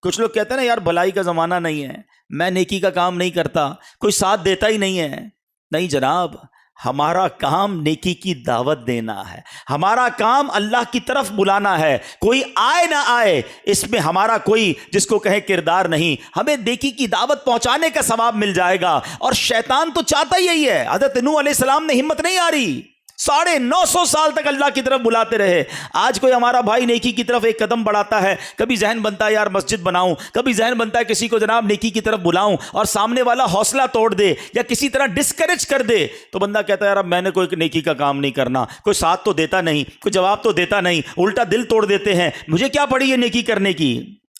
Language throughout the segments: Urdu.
کچھ لوگ کہتے ہیں نا یار بھلائی کا زمانہ نہیں ہے، میں نیکی کا کام نہیں کرتا، کوئی ساتھ دیتا ہی نہیں ہے۔ نہیں جناب، ہمارا کام نیکی کی دعوت دینا ہے، ہمارا کام اللہ کی طرف بلانا ہے۔ کوئی آئے نہ آئے اس میں ہمارا کوئی جس کو کہے کردار نہیں، ہمیں نیکی کی دعوت پہنچانے کا ثواب مل جائے گا۔ اور شیطان تو چاہتا یہی ہے۔ حضرت نوح علیہ السلام نے ہمت نہیں ہاری، 950 سال تک اللہ کی طرف بلاتے رہے۔ آج کوئی ہمارا بھائی نیکی کی طرف ایک قدم بڑھاتا ہے، کبھی ذہن بنتا ہے یار مسجد بناؤں، کبھی ذہن بنتا ہے کسی کو جناب نیکی کی طرف بلاؤں، اور سامنے والا حوصلہ توڑ دے یا کسی طرح ڈسکریج کر دے تو بندہ کہتا ہے یار اب میں نے کوئی نیکی کا کام نہیں کرنا، کوئی ساتھ تو دیتا نہیں، کوئی جواب تو دیتا نہیں، الٹا دل توڑ دیتے ہیں، مجھے کیا پڑی یہ نیکی کرنے کی۔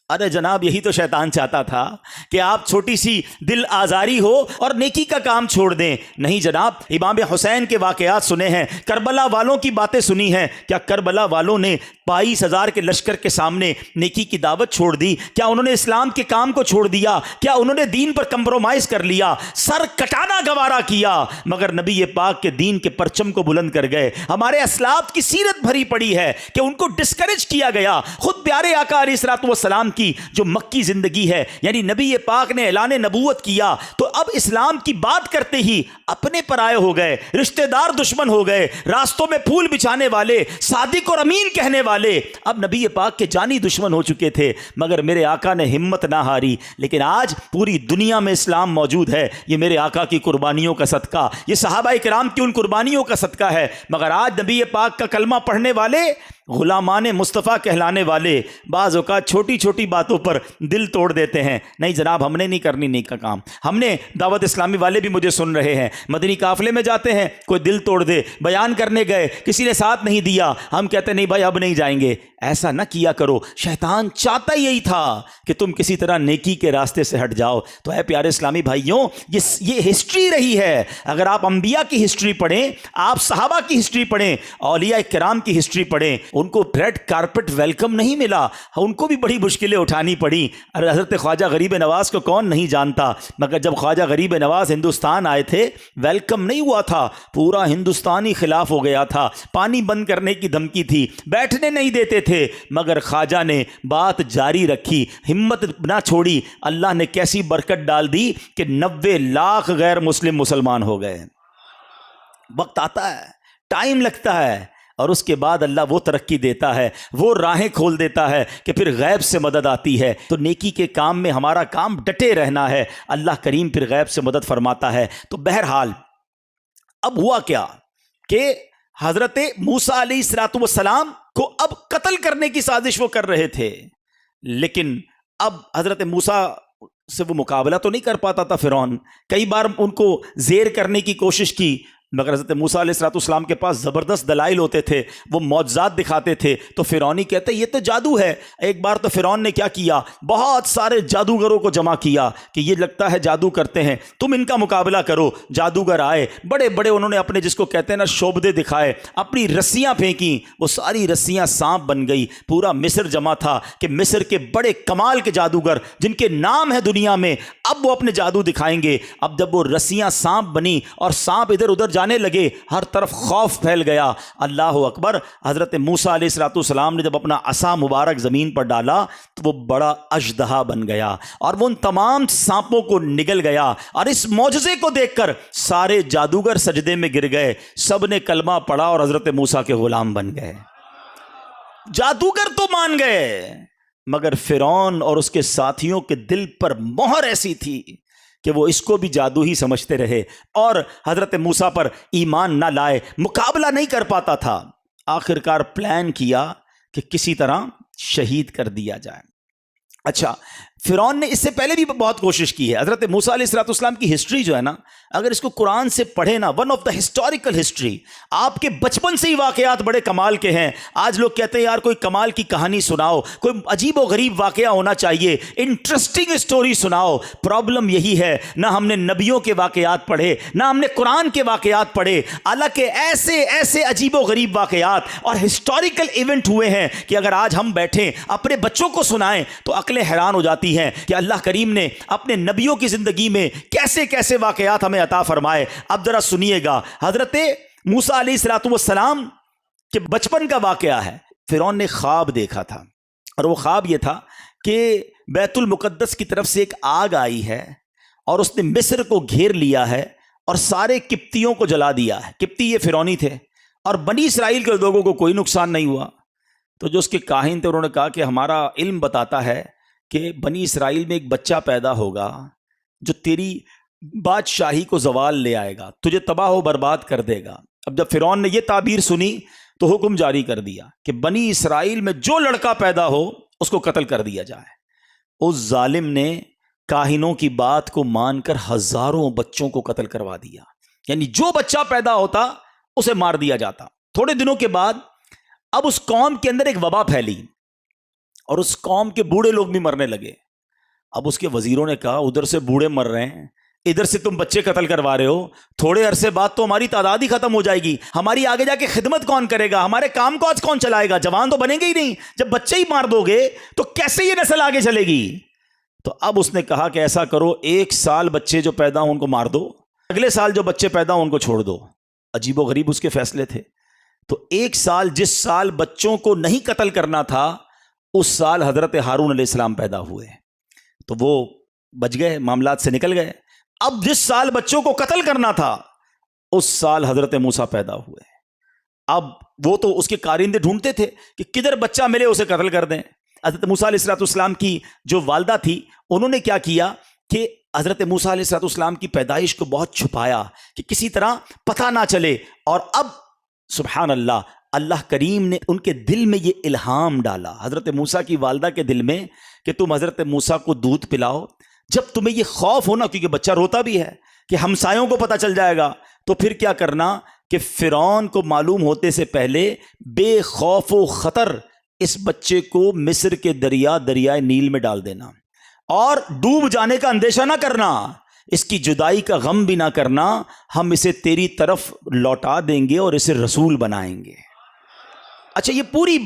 ارے جناب یہی تو شیطان چاہتا تھا کہ آپ چھوٹی سی دل آزاری ہو اور نیکی کا کام چھوڑ دیں۔ نہیں جناب، امام حسین کے واقعات سنے ہیں، کربلا والوں کی باتیں سنی ہیں۔ کیا کربلا والوں نے 22,000 کے لشکر کے سامنے نیکی کی دعوت چھوڑ دی؟ کیا انہوں نے اسلام کے کام کو چھوڑ دیا؟ کیا انہوں نے دین پر کمپرومائز کر لیا؟ سر کٹانا گوارا کیا، مگر نبی پاک کے دین کے پرچم کو بلند کر گئے۔ ہمارے اسلاف کی سیرت بھری پڑی ہے کہ ان کو ڈسکریج کیا گیا۔ خود پیارے آقا علیہ الصلوۃ والسلام کی جو مکی زندگی ہے، یعنی نبی پاک نے اعلان نبوت کیا تو اب اسلام کی بات کرتے ہی اپنے پرائے ہو گئے، رشتہ دار دشمن ہو گئے، راستوں میں پھول بچھانے والے، صادق اور امین کہنے والے اب نبی پاک کے جانی دشمن ہو چکے تھے۔ مگر میرے آقا نے ہمت نہ ہاری، لیکن آج پوری دنیا میں اسلام موجود ہے۔ یہ میرے آقا کی قربانیوں کا صدقہ، یہ صحابہ کرام کی ان قربانیوں کا صدقہ ہے۔ مگر آج نبی پاک کا کلمہ پڑھنے والے، غلامان مصطفیٰ کہلانے والے، بعض اوقات چھوٹی چھوٹی باتوں پر دل توڑ دیتے ہیں۔ نہیں جناب، ہم نے نہیں کرنی نیک کا کام۔ ہم نے دعوت اسلامی والے بھی مجھے سن رہے ہیں، مدنی قافلے میں جاتے ہیں، کوئی دل توڑ دے، بیان کرنے گئے کسی نے ساتھ نہیں دیا، ہم کہتے نہیں بھائی اب نہیں جائیں گے۔ ایسا نہ کیا کرو، شیطان چاہتا یہی تھا کہ تم کسی طرح نیکی کے راستے سے ہٹ جاؤ۔ تو اے پیارے اسلامی بھائیوں، یہ ہسٹری رہی ہے۔ اگر آپ انبیاء کی ہسٹری پڑھیں، آپ صحابہ کی ہسٹری پڑھیں، اولیاء کرام کی ہسٹری پڑھیں، ان کو ریڈ کارپٹ ویلکم نہیں ملا، ان کو بھی بڑی مشکلیں اٹھانی پڑی۔ حضرت خواجہ غریب نواز کو کون نہیں جانتا، مگر جب خواجہ غریب نواز ہندوستان آئے تھے ویلکم نہیں ہوا تھا، پورا ہندوستان ہی خلاف ہو گیا تھا، پانی بند کرنے کی دھمکی تھی، بیٹھنے نہیں دیتے تھے، مگر خواجہ نے بات جاری رکھی، ہمت نہ چھوڑی۔ اللہ نے کیسی برکت ڈال دی کہ 90 لاکھ غیر مسلم مسلمان ہو گئے۔ وقت آتا ہے، ٹائم لگتا ہے، اور اس کے بعد اللہ وہ ترقی دیتا ہے، وہ راہیں کھول دیتا ہے کہ پھر غیب سے مدد آتی ہے۔ تو نیکی کے کام میں ہمارا کام ڈٹے رہنا ہے، اللہ کریم پھر غیب سے مدد فرماتا ہے۔ تو بہرحال اب ہوا کیا کہ حضرت موسیٰ علیہ الصلوۃ والسلام کو اب قتل کرنے کی سازش وہ کر رہے تھے، لیکن اب حضرت موسیٰ سے وہ مقابلہ تو نہیں کر پاتا تھا فرعون۔ کئی بار ان کو زیر کرنے کی کوشش کی، مگر حضرت موسیٰ علیہ الصلوۃ والسلام کے پاس زبردست دلائل ہوتے تھے، وہ معجزات دکھاتے تھے، تو فرعونی کہتے یہ تو جادو ہے۔ ایک بار تو فرعون نے کیا کیا، بہت سارے جادوگروں کو جمع کیا کہ یہ لگتا ہے جادو کرتے ہیں، تم ان کا مقابلہ کرو۔ جادوگر آئے، بڑے بڑے انہوں نے اپنے جس کو کہتے ہیں نا شعبدے دکھائے، اپنی رسیاں پھینکی، وہ ساری رسیاں سانپ بن گئی۔ پورا مصر جمع تھا کہ مصر کے بڑے کمال کے جادوگر جن کے نام ہے دنیا میں، اب وہ اپنے جادو دکھائیں گے۔ اب جب وہ رسیاں سانپ بنی اور سانپ ادھر ادھر جانے لگے، ہر طرف خوف پھیل گیا۔ اللہ اکبر! حضرت موسیٰ علیہ الصلوۃ والسلام نے جب اپنا عصا مبارک زمین پر ڈالا تو وہ بڑا اژدہا بن گیا اور وہ ان تمام سانپوں کو نگل گیا۔ اور اس معجزے کو دیکھ کر سارے جادوگر سجدے میں گر گئے، سب نے کلمہ پڑھا اور حضرت موسیٰ کے غلام بن گئے۔ جادوگر تو مان گئے، مگر فرعون اور اس کے ساتھیوں کے دل پر مہر ایسی تھی کہ وہ اس کو بھی جادو ہی سمجھتے رہے اور حضرت موسیٰ پر ایمان نہ لائے، مقابلہ نہیں کر پاتا تھا۔ آخرکار پلان کیا کہ کسی طرح شہید کر دیا جائے۔ اچھا، فرعون نے اس سے پہلے بھی بہت کوشش کی ہے۔ حضرت موسیٰ علیہ الصلوۃ والسلام کی ہسٹری جو ہے نا، اگر اس کو قرآن سے پڑھے نا، one of the historical history, آپ کے بچپن سے ہی واقعات بڑے کمال کے ہیں۔ آج لوگ کہتے ہیں یار کوئی کمال کی کہانی سناؤ، کوئی عجیب و غریب واقعہ ہونا چاہیے، انٹرسٹنگ اسٹوری سناؤ۔ پرابلم یہی ہے، نہ ہم نے نبیوں کے واقعات پڑھے، نہ ہم نے قرآن کے واقعات پڑھے، حالانکہ ایسے ایسے عجیب و غریب واقعات اور ہسٹوریکل ایونٹ ہوئے ہیں کہ اگر آج ہم بیٹھیں اپنے بچوں کو سنائیں تو عقلیں حیران ہو جاتی ہیں کہ اللہ کریم نے اپنے نبیوں کی زندگی میں کیسے کیسے واقعات ہمیں عطا فرمائے۔ اب ذرا سنیے گا، حضرت موسیٰ علیہ الصلوۃ والسلام کے بچپن کا واقعہ ہے۔ فرعون نے خواب دیکھا تھا اور وہ خواب یہ تھا کہ بیت المقدس کی طرف سے ایک آگ آئی ہے اور اس نے مصر کو گھیر لیا ہے اور سارے قبطیوں کو جلا دیا ہے. قبطی یہ فرعونی تھے اور بنی اسرائیل کے لوگوں کو کوئی نقصان نہیں ہوا. تو جو اس کے کاہن تھے انہوں نے کہا کہ ہمارا علم بتاتا ہے کہ بنی اسرائیل میں ایک بچہ پیدا ہوگا جو تیری بادشاہی کو زوال لے آئے گا، تجھے تباہ و برباد کر دے گا. اب جب فرعون نے یہ تعبیر سنی تو حکم جاری کر دیا کہ بنی اسرائیل میں جو لڑکا پیدا ہو اس کو قتل کر دیا جائے. اس ظالم نے کاہنوں کی بات کو مان کر ہزاروں بچوں کو قتل کروا دیا. یعنی جو بچہ پیدا ہوتا اسے مار دیا جاتا. تھوڑے دنوں کے بعد اب اس قوم کے اندر ایک وبا پھیلی اور اس قوم کے بوڑھے لوگ بھی مرنے لگے. اب اس کے وزیروں نے کہا ادھر سے بوڑھے مر رہے ہیں، ادھر سے تم بچے قتل کروا رہے ہو، تھوڑے عرصے بعد تو ہماری تعداد ہی ختم ہو جائے گی، ہماری آگے جا کے خدمت کون کرے گا، ہمارے کام کو آج کون چلائے گا، جوان تو بنیں گے ہی نہیں. جب بچے ہی مار دو گے تو کیسے یہ نسل آگے چلے گی؟ تو اب اس نے کہا کہ ایسا کرو، 1 سال بچے جو پیدا ہوں ان کو مار دو، اگلے سال جو بچے پیدا ہوں ان کو چھوڑ دو. عجیب و غریب اس کے فیصلے تھے. تو 1 سال جس سال بچوں کو نہیں قتل کرنا تھا اس سال حضرت ہارون علیہ السلام پیدا ہوئے تو وہ بچ گئے، معاملات سے نکل گئے. اب جس سال بچوں کو قتل کرنا تھا اس سال حضرت موسیٰ پیدا ہوئے. اب وہ تو اس کے کارندے ڈھونڈتے تھے کہ کدھر بچہ ملے اسے قتل کر دیں. حضرت موسیٰ علیہ السلام کی جو والدہ تھی انہوں نے کیا کیا کہ حضرت موسیٰ علیہ السلام کی پیدائش کو بہت چھپایا کہ کسی طرح پتہ نہ چلے. اور اب سبحان اللہ، اللہ کریم نے ان کے دل میں یہ الہام ڈالا، حضرت موسیٰ کی والدہ کے دل میں، کہ تم حضرت موسیٰ کو دودھ پلاؤ. جب تمہیں یہ خوف ہونا، کیونکہ بچہ روتا بھی ہے کہ ہمسایوں کو پتہ چل جائے گا، تو پھر کیا کرنا کہ فرعون کو معلوم ہوتے سے پہلے بے خوف و خطر اس بچے کو مصر کے دریائے نیل میں ڈال دینا اور ڈوب جانے کا اندیشہ نہ کرنا، اس کی جدائی کا غم بھی نہ کرنا، ہم اسے تیری طرف لوٹا دیں گے اور اسے رسول بنائیں گے. اچھا یہ پوری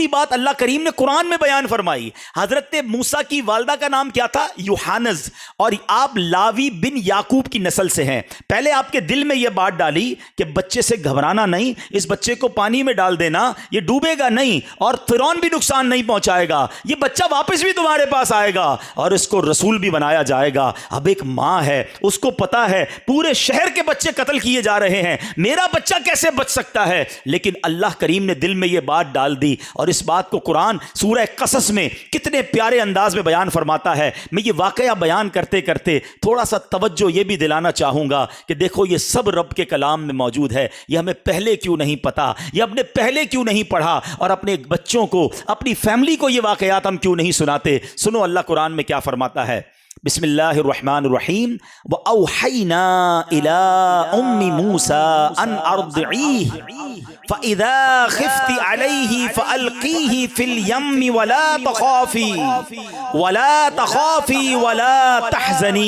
بات اللہ کریم نے قرآن میں بیان فرمائی. حضرت موسیٰ کی والدہ کا نام کیا تھا؟ یوحانز، اور آپ لاوی بن یعقوب کی نسل سے ہیں. پہلے آپ کے دل میں یہ بات ڈالی کہ بچے سے گھبرانا نہیں، اس بچے کو پانی میں ڈال دینا، یہ ڈوبے گا نہیں اور فرعون بھی نقصان نہیں پہنچائے گا، یہ بچہ واپس بھی تمہارے پاس آئے گا اور اس کو رسول بھی بنایا جائے گا. اب ایک ماں ہے، اس کو پتا ہے پورے شہر کے بچے قتل کیے جا رہے ہیں، میرا بچہ کیسے بچ سکتا ہے؟ لیکن اللہ کریم نے دل میں یہ بات ڈال دی اور اس بات کو قرآن سورہ قصص میں کتنے پیارے انداز میں بیان فرماتا ہے. میں یہ واقعہ بیان کرتے کرتے تھوڑا سا توجہ یہ بھی دلانا چاہوں گا کہ دیکھو یہ سب رب کے کلام میں موجود ہے، یہ ہمیں پہلے کیوں نہیں پتا، یہ ہم نے پہلے کیوں نہیں پڑھا اور اپنے بچوں کو، اپنی فیملی کو یہ واقعات ہم کیوں نہیں سناتے. سنو اللہ قرآن میں کیا فرماتا ہے. بسم اللہ الرحمن الرحیم. وَأَوْحَيْنَا إِلَىٰ أُمِّ مُوسَىٰ أَنْ أَرْضِعِيهِ فَإِذَا خِفْتِ عَلَيْهِ فَأَلْقِيهِ فِي الْيَمِّ وَلَا تَخَافِي وَلَا تَحْزَنِي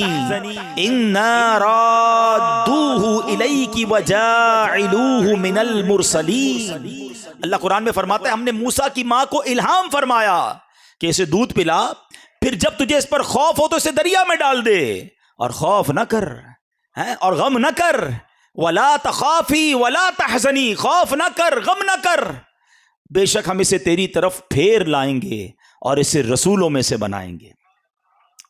إِنَّا رَادُّوهُ إِلَيْكِ وَجَاعِلُوهُ مِنَ الْمُرْسَلِينَ. اللہ قرآن میں فرماتا ہے ہم نے موسیٰ کی ماں کو الہام فرمایا کہ اسے دودھ پلا، پھر جب تجھے اس پر خوف ہو تو اسے دریا میں ڈال دے اور خوف نہ کر اور غم نہ کر. وَلَا تَخَافِي وَلَا تَحْزَنِي، خوف نہ کر، غم نہ کر، بے شک ہم اسے تیری طرف پھیر لائیں گے اور اسے رسولوں میں سے بنائیں گے.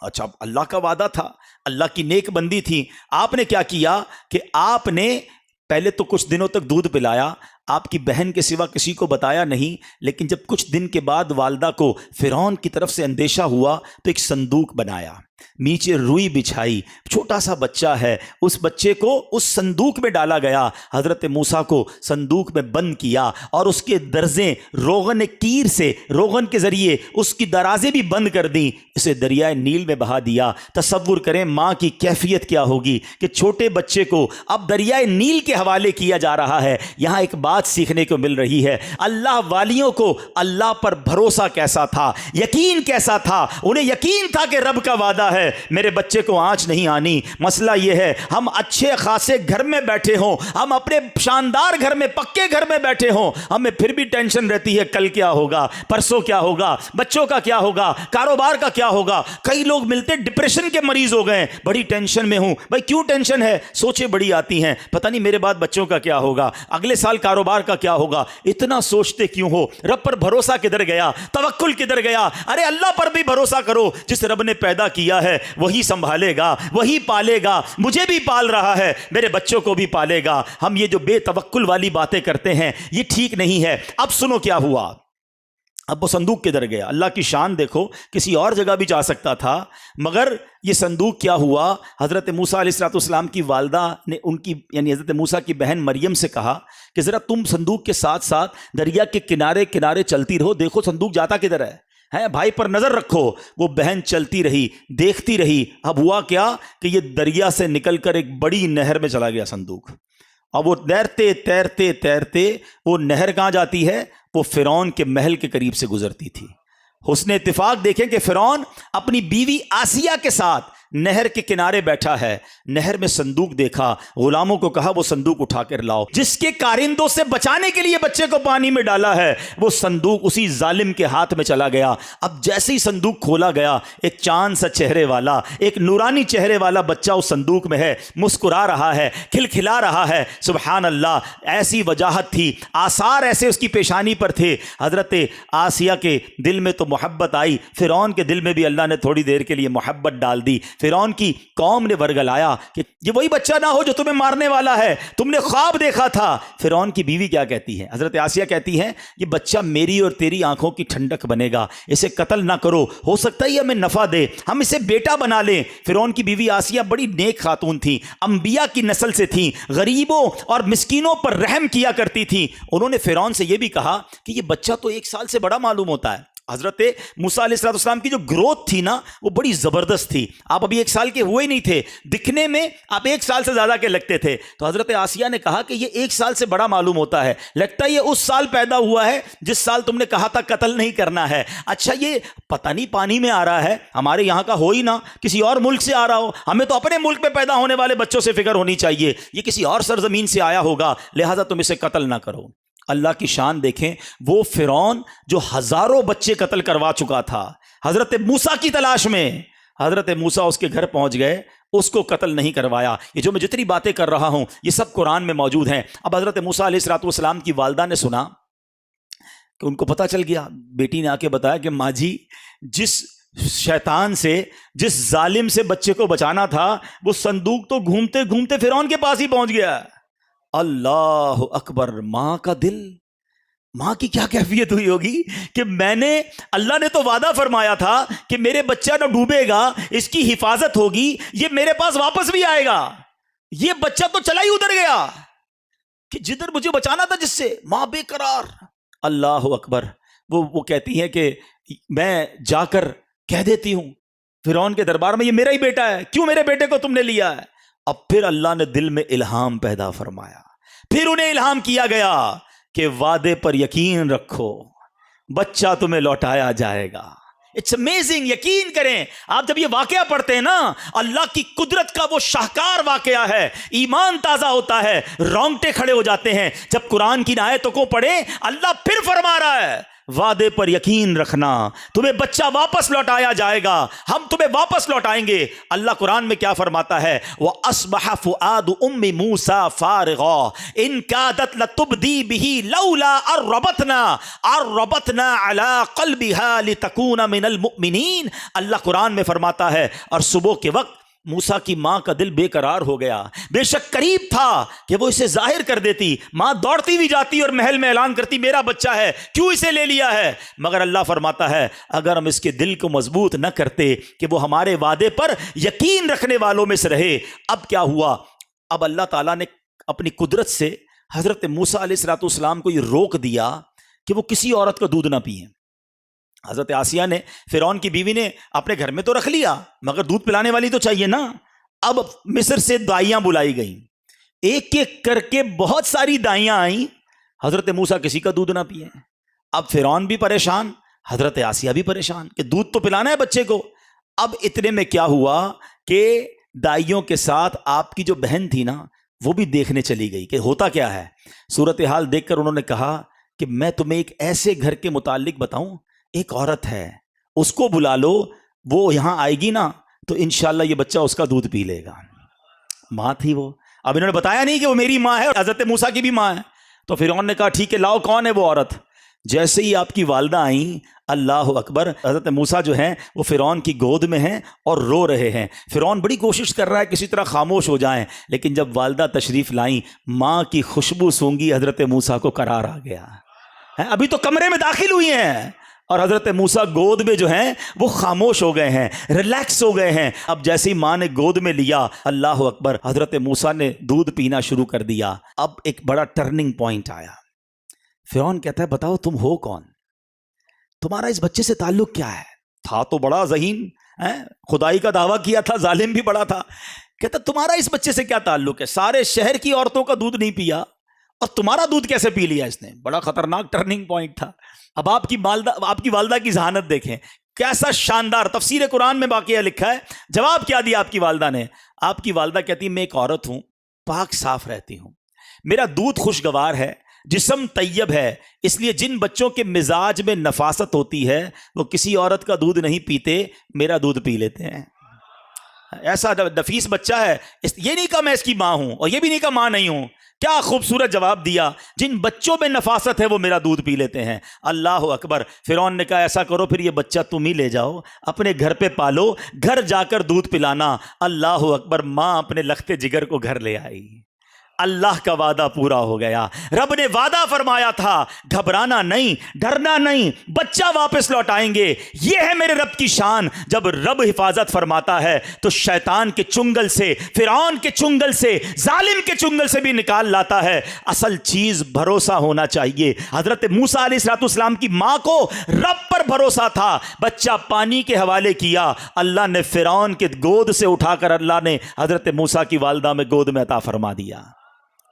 اچھا اللہ کا وعدہ تھا، اللہ کی نیک بندی تھی. آپ نے کیا کیا کہ آپ نے پہلے تو کچھ دنوں تک دودھ پلایا، آپ کی بہن کے سوا کسی کو بتایا نہیں، لیکن جب کچھ دن کے بعد والدہ کو فرعون کی طرف سے اندیشہ ہوا تو ایک صندوق بنایا، نیچے روئی بچھائی، چھوٹا سا بچہ ہے، اس بچے کو اس صندوق میں ڈالا گیا. حضرت موسیٰ کو صندوق میں بند کیا اور اس کے درزیں روغن کیر سے، روغن کے ذریعے اس کی درازیں بھی بند کر دیں، اسے دریائے نیل میں بہا دیا. تصور کریں ماں کی کیفیت کیا ہوگی کہ چھوٹے بچے کو اب دریائے نیل کے حوالے کیا جا رہا ہے. یہاں ایک بات سیکھنے کو مل رہی ہے، اللہ والیوں کو اللہ پر بھروسہ کیسا تھا، یقین کیسا تھا. انہیں یقین تھا کہ رب کا وعدہ ہے میرے بچے کو آنچ نہیں آنی. مسئلہ یہ ہے ہم اچھے خاصے گھر میں بیٹھے ہوں، ہم اپنے شاندار گھر میں، پکے گھر میں بیٹھے ہوں، ہمیں پھر بھی ٹینشن رہتی ہے کل کیا ہوگا، پرسوں کیا ہوگا، بچوں کا کیا ہوگا، کاروبار کا کیا ہوگا. کئی لوگ ملتے ڈپریشن کے مریض ہو گئے، بڑی ٹینشن میں ہوں. بھائی کیوں ٹینشن ہے؟ سوچیں بڑی آتی ہیں، پتہ نہیں میرے بعد بچوں کا کیا ہوگا، اگلے سال کاروبار کاروبار کا کیا ہوگا، اتنا سوچتے کیوں ہو؟ رب پر بھروسہ کدھر گیا، توکل کدھر گیا؟ ارے اللہ پر بھی بھروسہ کرو، جس رب نے پیدا کیا ہے وہی سنبھالے گا، وہی پالے گا، مجھے بھی پال رہا ہے، میرے بچوں کو بھی پالے گا۔ ہم یہ جو بے توکل والی باتیں کرتے ہیں یہ ٹھیک نہیں ہے۔ اب سنو کیا ہوا، اب وہ صندوق کدھر گیا؟ اللہ کی شان دیکھو، کسی اور جگہ بھی جا سکتا تھا، مگر یہ صندوق کیا ہوا؟ حضرت موسیٰ علیہ السلام کی والدہ نے ان کی یعنی حضرت موسیٰ کی بہن مریم سے کہا کہ ذرا تم صندوق کے ساتھ ساتھ دریا کے کنارے کنارے چلتی رہو، دیکھو صندوق جاتا کدھر ہے، بھائی پر نظر رکھو۔ وہ بہن چلتی رہی، دیکھتی رہی۔ اب ہوا کیا کہ یہ دریا سے نکل کر ایک بڑی نہر میں چلا گیا صندوق۔ اب وہ تیرتے تیرتے تیرتے وہ نہر کہاں جاتی ہے؟ وہ فرعون کے محل کے قریب سے گزرتی تھی۔ حسن اتفاق دیکھیں کہ فرعون اپنی بیوی آسیہ کے ساتھ نہر کے کنارے بیٹھا ہے، نہر میں صندوق دیکھا، غلاموں کو کہا وہ صندوق اٹھا کر لاؤ۔ جس کے کارندوں سے بچانے کے لیے بچے کو پانی میں ڈالا ہے وہ صندوق اسی ظالم کے ہاتھ میں چلا گیا۔ اب جیسے ہی صندوق کھولا گیا، ایک چاند سا چہرے والا، ایک نورانی چہرے والا بچہ اس صندوق میں ہے، مسکرا رہا ہے، کھلکھلا رہا ہے۔ سبحان اللہ، ایسی وجاہت تھی، آثار ایسے اس کی پیشانی پر تھے۔ حضرت آسیہ کے دل میں تو محبت آئی، فرعون کے دل میں بھی اللہ نے تھوڑی دیر کے لیے محبت ڈال دی۔ فرعون کی قوم نے ورگلایا کہ یہ وہی بچہ نہ ہو جو تمہیں مارنے والا ہے، تم نے خواب دیکھا تھا۔ فرعون کی بیوی کیا کہتی ہے؟ حضرت آسیہ کہتی ہے یہ بچہ میری اور تیری آنکھوں کی ٹھنڈک بنے گا، اسے قتل نہ کرو، ہو سکتا ہے ہمیں نفع دے، ہم اسے بیٹا بنا لیں۔ فرعون کی بیوی آسیہ بڑی نیک خاتون تھی، انبیاء کی نسل سے تھی، غریبوں اور مسکینوں پر رحم کیا کرتی تھی۔ انہوں نے فرعون سے یہ بھی کہا کہ یہ بچہ تو 1 سال سے بڑا معلوم ہوتا ہے۔ حضرت موسیٰ علیہ السلام کی جو گروتھ تھی نا وہ بڑی زبردست تھی، آپ ابھی 1 سال کے ہوئے نہیں تھے، دکھنے میں آپ 1 سال سے زیادہ کے لگتے تھے۔ تو حضرت آسیہ نے کہا کہ یہ 1 سال سے بڑا معلوم ہوتا ہے، لگتا ہے یہ اس سال پیدا ہوا ہے جس سال تم نے کہا تھا قتل نہیں کرنا ہے۔ اچھا یہ پتہ نہیں پانی میں آ رہا ہے، ہمارے یہاں کا ہو ہی نہ، کسی اور ملک سے آ رہا ہو، ہمیں تو اپنے ملک میں پیدا ہونے والے بچوں سے فکر ہونی چاہیے، یہ کسی اور سرزمین سے آیا ہوگا، لہٰذا تم اسے قتل نہ کرو۔ اللہ کی شان دیکھیں، وہ فرعون جو ہزاروں بچے قتل کروا چکا تھا، حضرت موسیٰ کی تلاش میں حضرت موسیٰ اس کے گھر پہنچ گئے، اس کو قتل نہیں کروایا۔ یہ جو میں جتنی باتیں کر رہا ہوں یہ سب قرآن میں موجود ہیں۔ اب حضرت موسیٰ علیہ السلام کی والدہ نے سنا کہ ان کو پتہ چل گیا، بیٹی نے آ کے بتایا کہ ماں جی جس شیطان سے، جس ظالم سے بچے کو بچانا تھا وہ صندوق تو گھومتے گھومتے فرعون کے پاس ہی پہنچ گیا۔ اللہ اکبر، ماں کا دل، ماں کی کیا کیفیت ہوئی ہوگی کہ میں نے، اللہ نے تو وعدہ فرمایا تھا کہ میرے بچہ نہ ڈوبے گا، اس کی حفاظت ہوگی، یہ میرے پاس واپس بھی آئے گا، یہ بچہ تو چلا ہی ادھر گیا کہ جدھر مجھے بچانا تھا جس سے۔ ماں بے قرار، اللہ اکبر۔ وہ کہتی ہے کہ میں جا کر کہہ دیتی ہوں فرعون کے دربار میں یہ میرا ہی بیٹا ہے، کیوں میرے بیٹے کو تم نے لیا ہے؟ اب پھر اللہ نے دل میں الہام پیدا فرمایا، پھر انہیں الہام کیا گیا کہ وعدے پر یقین رکھو، بچہ تمہیں لوٹایا جائے گا۔ اٹس امیزنگ، یقین کریں آپ جب یہ واقعہ پڑھتے ہیں نا، اللہ کی قدرت کا وہ شاہکار واقعہ ہے، ایمان تازہ ہوتا ہے، رونگٹے کھڑے ہو جاتے ہیں جب قرآن کی آیتوں کو پڑھیں۔ اللہ پھر فرما رہا ہے وعدے پر یقین رکھنا، تمہیں بچہ واپس لوٹایا جائے گا، ہم تمہیں واپس لوٹائیں گے۔ اللہ قرآن میں کیا فرماتا ہے؟ وَأَصْبَحَ فُؤَادُ أُمِّ مُوسَىٰ فَارِغًا إِن كَادَتْ لَتُبْدِي بِهِ لَوْلَا أَن رَّبَطْنَا عَلَىٰ قَلْبِهَا لِتَكُونَ مِنَ الْمُؤْمِنِينَ۔ اللہ قرآن میں فرماتا ہے اور صبح کے وقت موسیٰ کی ماں کا دل بے قرار ہو گیا، بے شک قریب تھا کہ وہ اسے ظاہر کر دیتی، ماں دوڑتی بھی جاتی اور محل میں اعلان کرتی میرا بچہ ہے، کیوں اسے لے لیا ہے؟ مگر اللہ فرماتا ہے اگر ہم اس کے دل کو مضبوط نہ کرتے کہ وہ ہمارے وعدے پر یقین رکھنے والوں میں سے رہے۔ اب کیا ہوا؟ اب اللہ تعالیٰ نے اپنی قدرت سے حضرت موسیٰ علیہ السلام کو یہ روک دیا کہ وہ کسی عورت کا دودھ نہ پئیں۔ حضرت آسیہ نے، فرعون کی بیوی نے اپنے گھر میں تو رکھ لیا مگر دودھ پلانے والی تو چاہیے نا۔ اب مصر سے دائیاں بلائی گئیں، ایک ایک کر کے بہت ساری دائیاں آئیں، حضرت موسیٰ کسی کا دودھ نہ پئیں۔ اب فرعون بھی پریشان، حضرت آسیہ بھی پریشان کہ دودھ تو پلانا ہے بچے کو۔ اب اتنے میں کیا ہوا کہ دائیوں کے ساتھ آپ کی جو بہن تھی نا وہ بھی دیکھنے چلی گئی کہ ہوتا کیا ہے۔ صورتحال دیکھ کر انہوں نے کہا کہ میں تمہیں ایک ایسے گھر کے متعلق بتاؤں، ایک عورت ہے، اس کو بلا لو، وہ یہاں آئے گی نا تو انشاءاللہ یہ بچہ اس کا دودھ پی لے گا۔ ماں تھی وہ، اب انہوں نے بتایا نہیں کہ وہ میری ماں ہے اور حضرت موسیٰ کی بھی ماں ہے، تو فرعون نے کہا ٹھیک ہے لاؤ کون ہے وہ عورت. جیسے ہی آپ کی والدہ آئیں, اللہ اکبر, حضرت موسیٰ جو ہیں وہ فرعون کی گود میں ہیں اور رو رہے ہیں. فرعون بڑی کوشش کر رہا ہے کسی طرح خاموش ہو جائیں, لیکن جب والدہ تشریف لائیں, ماں کی خوشبو سونگی حضرت موسیٰ کو قرار آ گیا. ابھی تو کمرے میں داخل ہوئی ہیں اور حضرت موسیٰ گود میں جو ہیں وہ خاموش ہو گئے ہیں, ریلیکس ہو گئے ہیں. اب جیسے ہی ماں نے گود میں لیا, اللہ اکبر, حضرت موسیٰ نے دودھ پینا شروع کر دیا. اب ایک بڑا ٹرننگ پوائنٹ آیا. فرعون کہتا ہے بتاؤ تم ہو کون, تمہارا اس بچے سے تعلق کیا ہے؟ تھا تو بڑا ذہین, خدائی کا دعویٰ کیا تھا, ظالم بھی بڑا تھا. کہتا تمہارا اس بچے سے کیا تعلق ہے؟ سارے شہر کی عورتوں کا دودھ نہیں پیا اور تمہارا دودھ کیسے پی لیا اس نے؟ بڑا خطرناک ٹرننگ پوائنٹ تھا. اب آپ کی والدہ کی ذہانت دیکھیں, کیسا شاندار. تفسیر قرآن میں واقعہ لکھا ہے. جواب کیا دیا آپ کی والدہ نے؟ آپ کی والدہ کہتی میں ایک عورت ہوں, پاک صاف رہتی ہوں, میرا دودھ خوشگوار ہے, جسم طیب ہے, اس لیے جن بچوں کے مزاج میں نفاست ہوتی ہے وہ کسی عورت کا دودھ نہیں پیتے, میرا دودھ پی لیتے ہیں. ایسا نفیس بچہ ہے. یہ نہیں کہا میں اس کی ماں ہوں اور یہ بھی نہیں کہا ماں نہیں ہوں. کیا خوبصورت جواب دیا, جن بچوں میں نفاست ہے وہ میرا دودھ پی لیتے ہیں. اللہ اکبر. فرعون نے کہا ایسا کرو پھر یہ بچہ تم ہی لے جاؤ, اپنے گھر پہ پالو, گھر جا کر دودھ پلانا. اللہ اکبر. ماں اپنے لخت جگر کو گھر لے آئی. اللہ کا وعدہ پورا ہو گیا. رب نے وعدہ فرمایا تھا گھبرانا نہیں, ڈرنا نہیں, بچہ واپس لوٹائیں گے. یہ ہے میرے رب کی شان. جب رب حفاظت فرماتا ہے تو شیطان کے چنگل سے, فرعون کے چنگل سے, ظالم کے چنگل سے بھی نکال لاتا ہے. اصل چیز بھروسہ ہونا چاہیے. حضرت موسیٰ علیہ السلام کی ماں کو رب پر بھروسہ تھا. بچہ پانی کے حوالے کیا, اللہ نے فرعون کے گود سے اٹھا کر اللہ نے حضرت موسیٰ کی والدہ میں گود میں عطا فرما دیا.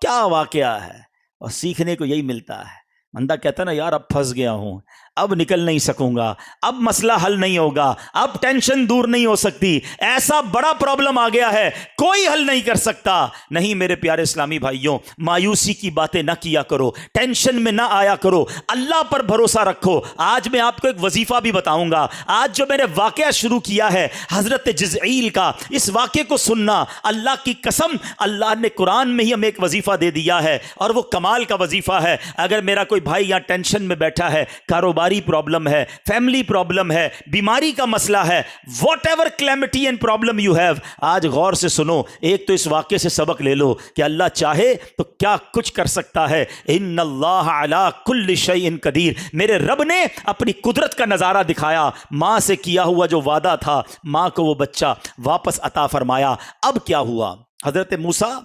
کیا واقعہ ہے. اور سیکھنے کو یہی ملتا ہے. بندہ کہتا ہے نا یار اب پھنس گیا ہوں, اب نکل نہیں سکوں گا, اب مسئلہ حل نہیں ہوگا, اب ٹینشن دور نہیں ہو سکتی, ایسا بڑا پرابلم آ گیا ہے کوئی حل نہیں کر سکتا. نہیں میرے پیارے اسلامی بھائیوں, مایوسی کی باتیں نہ کیا کرو, ٹینشن میں نہ آیا کرو, اللہ پر بھروسہ رکھو. آج میں آپ کو ایک وظیفہ بھی بتاؤں گا. آج جو میں نے واقعہ شروع کیا ہے حضرت جزعیل کا, اس واقعے کو سننا, اللہ کی قسم اللہ نے قرآن میں ہی ہمیں ایک وظیفہ دے دیا ہے اور وہ کمال کا وظیفہ ہے. اگر میرا کوئی بھائی یہاں ٹینشن میں بیٹھا ہے, کاروباری پرابلم ہے, فیملی پرابلم ہے, بیماری کا مسئلہ ہے, what ever calamity and problem you have, آج غور سے سنو. ایک تو اس واقعے سے سبق لے لو کہ اللہ چاہے تو کیا کچھ کر سکتا ہے. ان اللہ علی کل شیء قدیر. میرے رب نے اپنی قدرت کا نظارہ دکھایا. ماں سے کیا ہوا جو وعدہ تھا, ماں کو وہ بچہ واپس عطا فرمایا. اب کیا ہوا؟ حضرت موسیٰ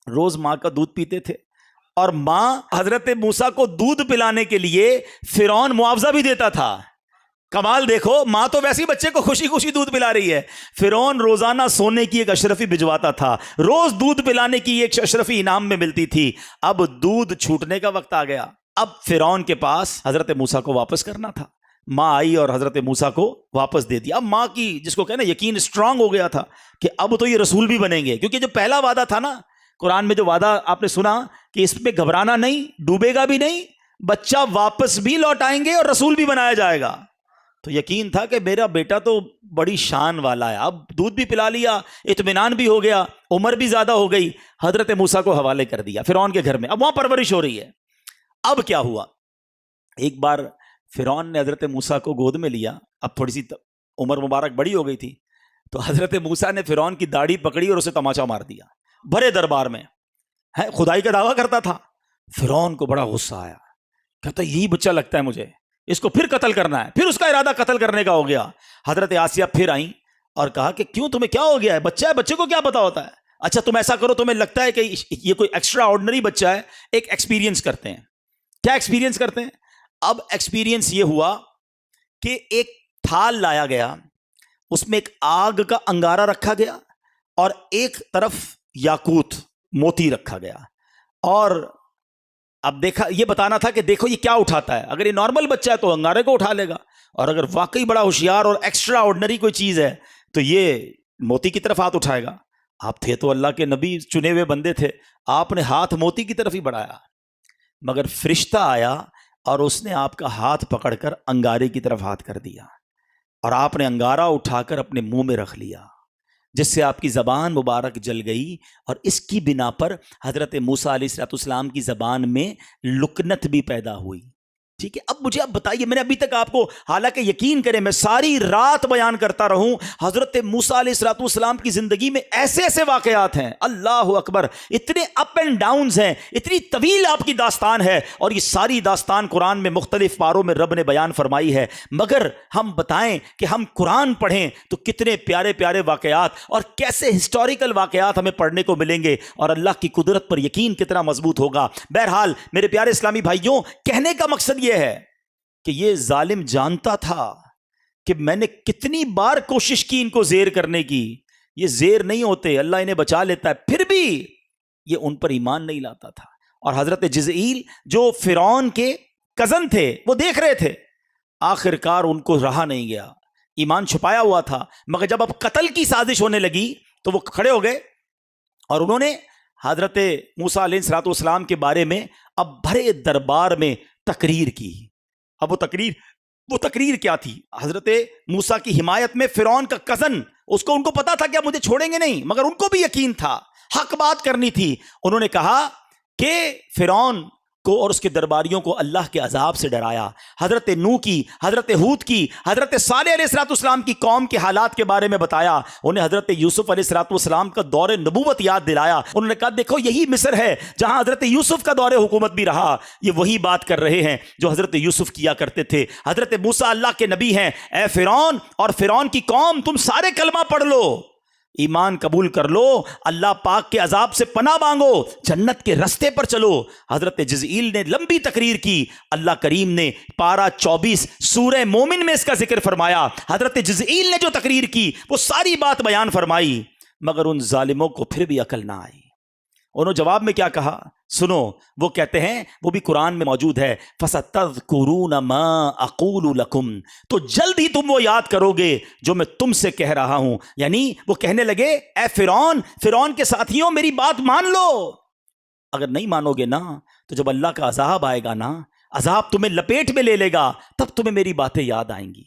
روز ماں کا دودھ پیتے تھے اور ماں حضرت موسیٰ کو دودھ پلانے کے لیے فرعون معاوضہ بھی دیتا تھا. کمال دیکھو, ماں تو ویسے ہی بچے کو خوشی خوشی دودھ پلا رہی ہے. فرعون روزانہ سونے کی ایک اشرفی بھجواتا تھا, روز دودھ پلانے کی ایک اشرفی انعام میں ملتی تھی. اب دودھ چھوٹنے کا وقت آ گیا. اب فرعون کے پاس حضرت موسیٰ کو واپس کرنا تھا. ماں آئی اور حضرت موسیٰ کو واپس دے دیا. اب ماں کی جس کو کہنا یقین اسٹرانگ ہو گیا تھا کہ اب تو یہ رسول بھی بنیں گے, کیونکہ جو پہلا وعدہ تھا نا قرآن میں, جو وعدہ آپ نے سنا کہ اس پہ گھبرانا نہیں, ڈوبے گا بھی نہیں, بچہ واپس بھی لوٹ آئیں گے اور رسول بھی بنایا جائے گا, تو یقین تھا کہ میرا بیٹا تو بڑی شان والا ہے. اب دودھ بھی پلا لیا, اطمینان بھی ہو گیا, عمر بھی زیادہ ہو گئی. حضرت موسیٰ کو حوالے کر دیا فرعون کے گھر میں. اب وہاں پرورش ہو رہی ہے. اب کیا ہوا؟ ایک بار فرعون نے حضرت موسیٰ کو گود میں لیا. اب تھوڑی سی عمر مبارک بڑی ہو گئی تھی, تو حضرت موسیٰ نے فرعون کی داڑھی پکڑی اور اسے تماچا مار دیا بھرے دربار میں. خدائی کا دعویٰ کرتا تھا. فرعون کو بڑا غصہ آیا, کہتا یہی بچہ لگتا ہے مجھے, اس کو پھر قتل کرنا ہے. پھر اس کا ارادہ قتل کرنے کا ہو گیا. حضرت آسیہ پھر آئیں اور کہا کہ کیوں, تمہیں کیا ہو گیا ہے؟ بچہ ہے, بچے کو کیا پتا ہوتا ہے. اچھا تم ایسا کرو, تمہیں لگتا ہے کہ یہ کوئی ایکسٹرا آرڈنری بچہ ہے, ایک ایکسپیرینس کرتے ہیں. کیا ایکسپیرینس کرتے ہیں؟ اب ایکسپیرینس یہ ہوا کہ ایک تھال لایا گیا, اس میں ایک آگ کا انگارہ رکھا گیا اور ایک طرف یاقوت موتی رکھا گیا, اور اب دیکھا, یہ بتانا تھا کہ دیکھو یہ کیا اٹھاتا ہے. اگر یہ نارمل بچہ ہے تو انگارے کو اٹھا لے گا, اور اگر واقعی بڑا ہوشیار اور ایکسٹرا آرڈنری کوئی چیز ہے تو یہ موتی کی طرف ہاتھ اٹھائے گا. آپ تھے تو اللہ کے نبی, چنے ہوئے بندے تھے, آپ نے ہاتھ موتی کی طرف ہی بڑھایا, مگر فرشتہ آیا اور اس نے آپ کا ہاتھ پکڑ کر انگارے کی طرف ہاتھ کر دیا, اور آپ نے انگارہ اٹھا کر اپنے منہ میں رکھ لیا. جس سے آپ کی زبان مبارک جل گئی، اور اس کی بنا پر حضرت موسیٰ علیہ السلام کی زبان میں لکنت بھی پیدا ہوئی. ٹھیک ہے، اب مجھے آپ بتائیے، میں نے ابھی تک آپ کو، حالانکہ یقین کریں میں ساری رات بیان کرتا رہوں، حضرت موسیٰ علیہ السلام کی زندگی میں ایسے ایسے واقعات ہیں، اللہ اکبر، اتنے اپ اینڈ ڈاؤنز ہیں، اتنی طویل آپ کی داستان ہے، اور یہ ساری داستان قرآن میں مختلف پاروں میں رب نے بیان فرمائی ہے. مگر ہم بتائیں کہ ہم قرآن پڑھیں تو کتنے پیارے پیارے واقعات اور کیسے ہسٹوریکل واقعات ہمیں پڑھنے کو ملیں گے، اور اللہ کی قدرت پر یقین کتنا مضبوط ہوگا. بہرحال میرے پیارے اسلامی بھائیوں، کہنے کا مقصد یہ ہے کہ یہ ظالم جانتا تھا کہ میں نے کتنی بار کوشش کی ان کو زیر کرنے کی، یہ زیر نہیں ہوتے، اللہ انہیں بچا لیتا ہے، پھر بھی یہ ان پر ایمان نہیں لاتا تھا. اور حضرت جزئیل جو فرعون کے کزن تھے وہ دیکھ رہے تھے، آخر کار ان کو رہا نہیں گیا، ایمان چھپایا ہوا تھا، مگر جب اب قتل کی سازش ہونے لگی تو وہ کھڑے ہو گئے اور انہوں نے حضرت موسیٰ علیہ السلام کے بارے میں اب بڑے دربار میں تقریر کی. اب وہ تقریر کیا تھی؟ حضرت موسیٰ کی حمایت میں فرعون کا کزن، ان کو پتا تھا کہ اب مجھے چھوڑیں گے نہیں، مگر ان کو بھی یقین تھا، حق بات کرنی تھی. انہوں نے کہا کہ فرعون کو اور اس کے درباریوں کو اللہ کے عذاب سے ڈرایا، حضرت نوح کی، حضرت ہود کی، حضرت صالح علیہ السلام کی قوم کے حالات کے بارے میں بتایا، انہیں حضرت یوسف علیہ السلام کا دور نبوت یاد دلایا. انہوں نے کہا دیکھو یہی مصر ہے جہاں حضرت یوسف کا دور حکومت بھی رہا، یہ وہی بات کر رہے ہیں جو حضرت یوسف کیا کرتے تھے. حضرت موسیٰ اللہ کے نبی ہیں، اے فرعون اور فرعون کی قوم، تم سارے کلمہ پڑھ لو، ایمان قبول کر لو، اللہ پاک کے عذاب سے پناہ مانگو، جنت کے رستے پر چلو. حضرت جزئیل نے لمبی تقریر کی، اللہ کریم نے پارہ 24 سورہ مومن میں اس کا ذکر فرمایا. حضرت جزئیل نے جو تقریر کی وہ ساری بات بیان فرمائی، مگر ان ظالموں کو پھر بھی عقل نہ آئی. انہوں جواب میں کیا کہا سنو، وہ کہتے ہیں، وہ بھی قرآن میں موجود ہے، فَسَتَذْكُرُونَ مَا أَقُولُ لَكُمْ، تو جلد ہی تم وہ یاد کرو گے جو میں تم سے کہہ رہا ہوں. یعنی وہ کہنے لگے اے فرعون کے ساتھیوں میری بات مان لو، اگر نہیں مانو گے نا تو جب اللہ کا عذاب آئے گا نا، عذاب تمہیں لپیٹ میں لے لے گا، تب تمہیں میری باتیں یاد آئیں گی.